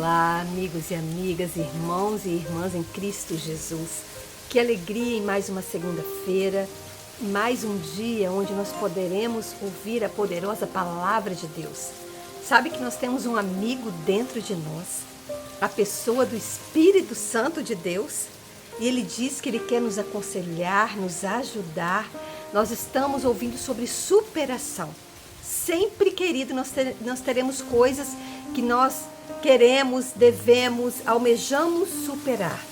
Olá, amigos e amigas, irmãos e irmãs em Cristo Jesus. Que alegria em mais uma segunda-feira, mais um dia onde nós poderemos ouvir a poderosa palavra de Deus. Sabe que nós temos um amigo dentro de nós, a pessoa do Espírito Santo de Deus, e ele diz que ele quer nos aconselhar, nos ajudar. Nós estamos ouvindo sobre superação. Sempre, querido, nós teremos coisas que nós queremos, devemos, almejamos superar.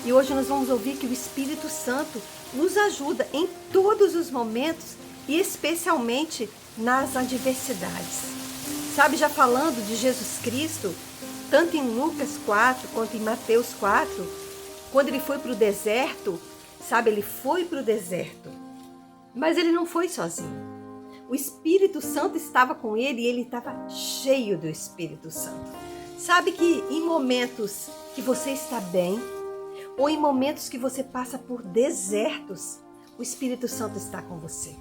E hoje nós vamos ouvir que o Espírito Santo nos ajuda em todos os momentos e especialmente nas adversidades. Sabe, já falando de Jesus Cristo, tanto em Lucas 4 quanto em Mateus 4, quando ele foi para o deserto, sabe, ele foi para o deserto, mas ele não foi sozinho. O Espírito Santo estava com ele e ele estava cheio do Espírito Santo. Sabe que em momentos que você está bem, ou em momentos que você passa por desertos, o Espírito Santo está com você.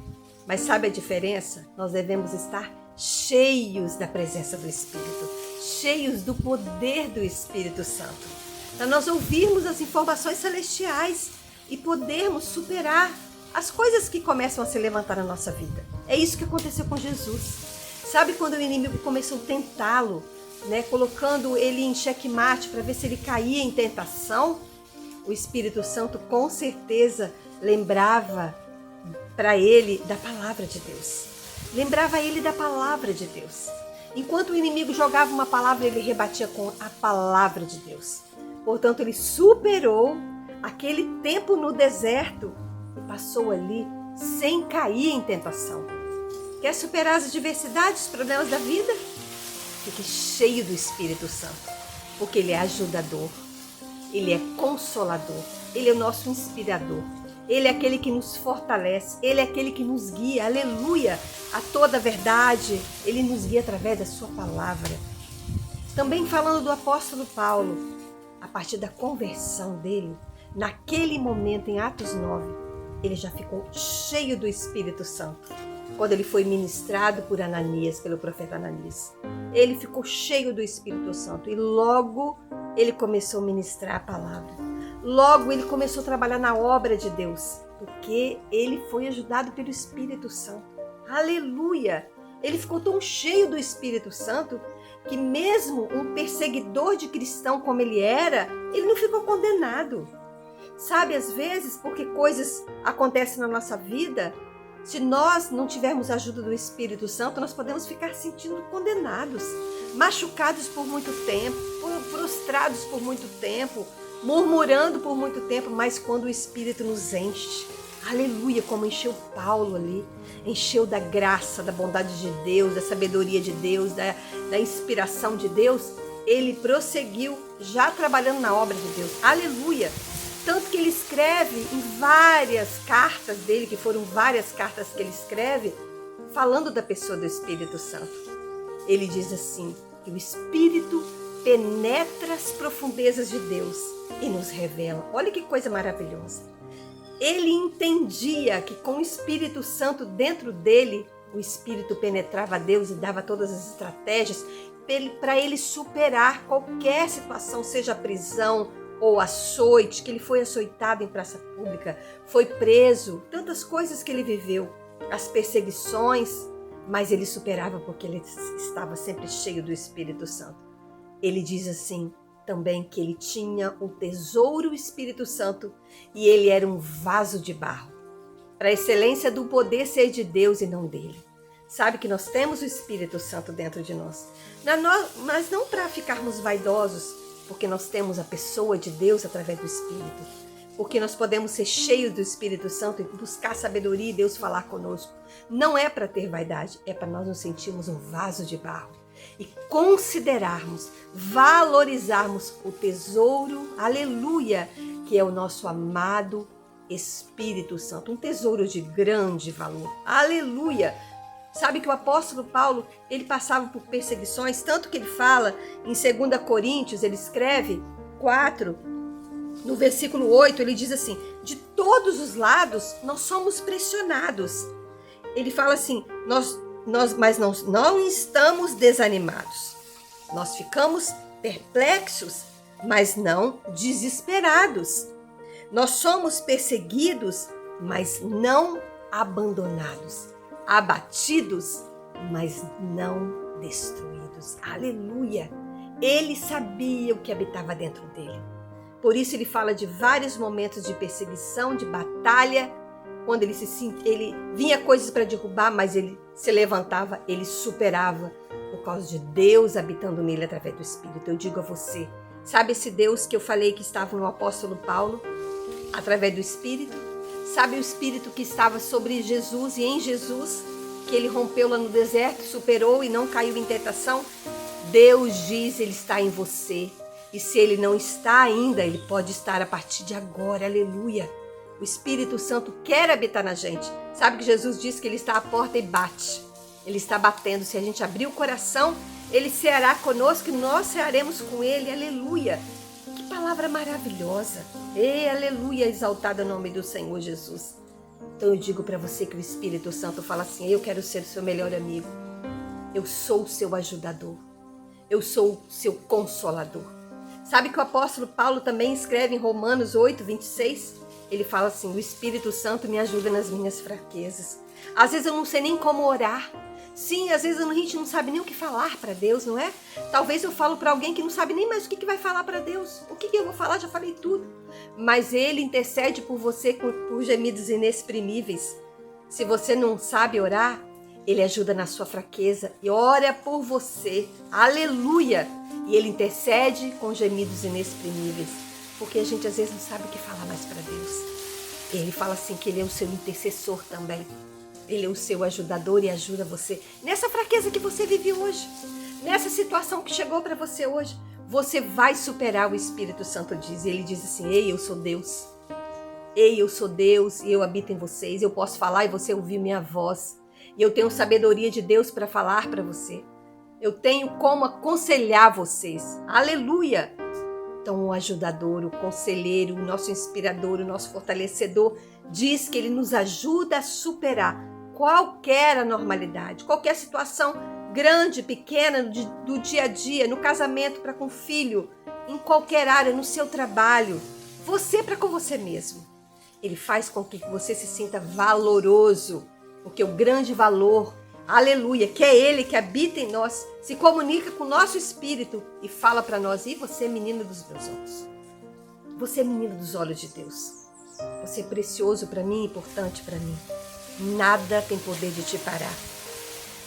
Mas sabe a diferença? Nós devemos estar cheios da presença do Espírito, cheios do poder do Espírito Santo, para nós ouvirmos as informações celestiais e podermos superar as coisas que começam a se levantar na nossa vida. É isso que aconteceu com Jesus. Sabe quando o inimigo começou a tentá-lo, colocando ele em xeque-mate para ver se ele caía em tentação? O Espírito Santo com certeza lembrava para ele da palavra de Deus. Lembrava ele da palavra de Deus. Enquanto o inimigo jogava uma palavra, ele rebatia com a palavra de Deus. Portanto, ele superou aquele tempo no deserto e passou ali sem cair em tentação. Quer superar as adversidades, os problemas da vida? Fique cheio do Espírito Santo, porque ele é ajudador, ele é consolador, ele é o nosso inspirador, ele é aquele que nos fortalece, ele é aquele que nos guia, aleluia, a toda a verdade, ele nos guia através da sua palavra. Também falando do apóstolo Paulo, a partir da conversão dele, naquele momento em Atos 9, ele já ficou cheio do Espírito Santo. Quando ele foi ministrado por Ananias, pelo profeta Ananias, ele ficou cheio do Espírito Santo e logo ele começou a ministrar a palavra. Logo ele começou a trabalhar na obra de Deus, porque ele foi ajudado pelo Espírito Santo. Aleluia! Ele ficou tão cheio do Espírito Santo que mesmo um perseguidor de cristão como ele era, ele não ficou condenado. Sabe, às vezes, porque coisas acontecem na nossa vida, se nós não tivermos a ajuda do Espírito Santo, nós podemos ficar sentindo condenados, machucados por muito tempo, frustrados por muito tempo, murmurando por muito tempo, mas quando o Espírito nos enche, aleluia, como encheu Paulo ali, encheu da graça, da bondade de Deus, da sabedoria de Deus, da inspiração de Deus, ele prosseguiu já trabalhando na obra de Deus, aleluia. Tanto que ele escreve em várias cartas dele, que foram várias cartas que ele escreve, falando da pessoa do Espírito Santo. Ele diz assim, que o Espírito penetra as profundezas de Deus e nos revela. Olha que coisa maravilhosa. Ele entendia que com o Espírito Santo dentro dele, o Espírito penetrava Deus e dava todas as estratégias para ele superar qualquer situação, seja a prisão, ou açoite, que ele foi açoitado em praça pública, foi preso, tantas coisas que ele viveu, as perseguições, mas ele superava porque ele estava sempre cheio do Espírito Santo. Ele diz assim também que ele tinha um tesouro, o Espírito Santo, e ele era um vaso de barro, para a excelência do poder ser de Deus e não dele. Sabe que nós temos o Espírito Santo dentro de nós, mas não para ficarmos vaidosos, porque nós temos a pessoa de Deus através do Espírito, porque nós podemos ser cheios do Espírito Santo e buscar sabedoria e Deus falar conosco. Não é para ter vaidade, é para nós nos sentirmos um vaso de barro e considerarmos, valorizarmos o tesouro, aleluia, que é o nosso amado Espírito Santo, um tesouro de grande valor, aleluia. Sabe que o apóstolo Paulo, ele passava por perseguições, tanto que ele fala em 2 Coríntios, ele escreve 4, no versículo 8, ele diz assim, de todos os lados nós somos pressionados. Ele fala assim, mas nós não estamos desanimados. Nós ficamos perplexos, mas não desesperados. Nós somos perseguidos, mas não abandonados. Abatidos, mas não destruídos. Aleluia! Ele sabia o que habitava dentro dele. Por isso ele fala de vários momentos de perseguição, de batalha, quando ele vinha coisas para derrubar, mas ele se levantava, ele superava, por causa de Deus habitando nele através do Espírito. Eu digo a você, sabe esse Deus que eu falei que estava no apóstolo Paulo, através do Espírito? Sabe o Espírito que estava sobre Jesus e em Jesus, que ele rompeu lá no deserto, superou e não caiu em tentação? Deus diz, ele está em você. E se ele não está ainda, ele pode estar a partir de agora. Aleluia! O Espírito Santo quer habitar na gente. Sabe que Jesus disse que ele está à porta e bate. Ele está batendo. Se a gente abrir o coração, ele ceará conosco e nós cearemos com ele. Aleluia! Que palavra maravilhosa. Ei, aleluia, exaltado é o nome do Senhor Jesus. Então eu digo para você que o Espírito Santo fala assim, eu quero ser o seu melhor amigo. Eu sou o seu ajudador. Eu sou o seu consolador. Sabe que o apóstolo Paulo também escreve em Romanos 8, 26? Ele fala assim, o Espírito Santo me ajuda nas minhas fraquezas. Às vezes eu não sei nem como orar. Sim, às vezes a gente não sabe nem o que falar para Deus, não é? Talvez eu falo para alguém que não sabe nem mais o que vai falar para Deus. O que eu vou falar? Já falei tudo. Mas Ele intercede por você por gemidos inexprimíveis. Se você não sabe orar, Ele ajuda na sua fraqueza e ora por você. Aleluia! E Ele intercede com gemidos inexprimíveis. Porque a gente às vezes não sabe o que falar mais para Deus. Ele fala assim que Ele é o seu intercessor também. Ele é o seu ajudador e ajuda você. Nessa fraqueza que você vive hoje, nessa situação que chegou para você hoje, você vai superar, o Espírito Santo diz. Ele diz assim, ei, eu sou Deus. Ei, eu sou Deus e eu habito em vocês. Eu posso falar e você ouvir minha voz. E eu tenho sabedoria de Deus para falar para você. Eu tenho como aconselhar vocês. Aleluia! Então o ajudador, o conselheiro, o nosso inspirador, o nosso fortalecedor, diz que ele nos ajuda a superar qualquer anormalidade, qualquer situação grande, pequena, do dia a dia, no casamento para com o filho, em qualquer área, no seu trabalho, você para com você mesmo. Ele faz com que você se sinta valoroso, porque o grande valor, aleluia, que é Ele que habita em nós, se comunica com o nosso espírito e fala para nós, e você, menino dos meus olhos, você, menino dos olhos de Deus, você é precioso para mim, importante para mim. Nada tem poder de te parar.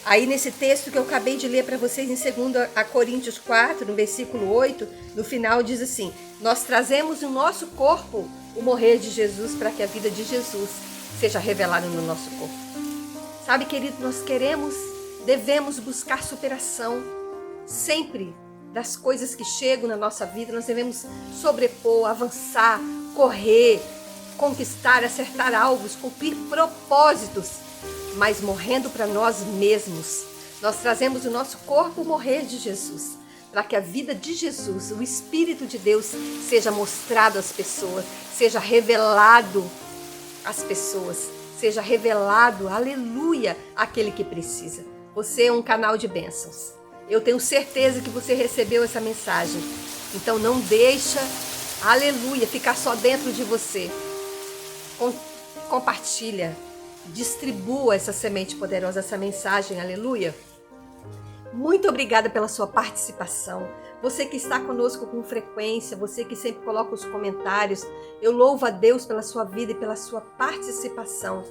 Aí nesse texto que eu acabei de ler para vocês em 2 Coríntios 4, no versículo 8, no final diz assim, nós trazemos no nosso corpo o morrer de Jesus para que a vida de Jesus seja revelada no nosso corpo. Sabe, querido, nós devemos buscar superação sempre das coisas que chegam na nossa vida. Nós devemos sobrepor, avançar, correr, conquistar, acertar alvos, cumprir propósitos, mas morrendo para nós mesmos. Nós trazemos o nosso corpo o morrer de Jesus, para que a vida de Jesus, o Espírito de Deus, seja mostrado às pessoas, seja revelado às pessoas, seja revelado, aleluia, àquele que precisa. Você é um canal de bênçãos. Eu tenho certeza que você recebeu essa mensagem. Então não deixa, aleluia, ficar só dentro de você. Compartilha, distribua essa semente poderosa, essa mensagem, aleluia. Muito obrigada pela sua participação. Você que está conosco com frequência, você que sempre coloca os comentários, eu louvo a Deus pela sua vida e pela sua participação.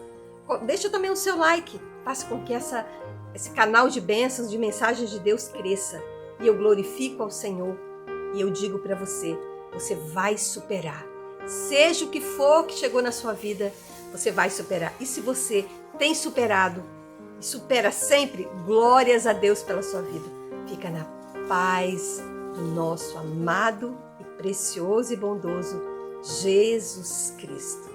Deixa também o seu like, faça com que esse canal de bênçãos, de mensagens de Deus cresça. E eu glorifico ao Senhor e eu digo para você, você vai superar. Seja o que for que chegou na sua vida, você vai superar. E se você tem superado e supera sempre, glórias a Deus pela sua vida. Fica na paz do nosso amado e precioso e bondoso Jesus Cristo.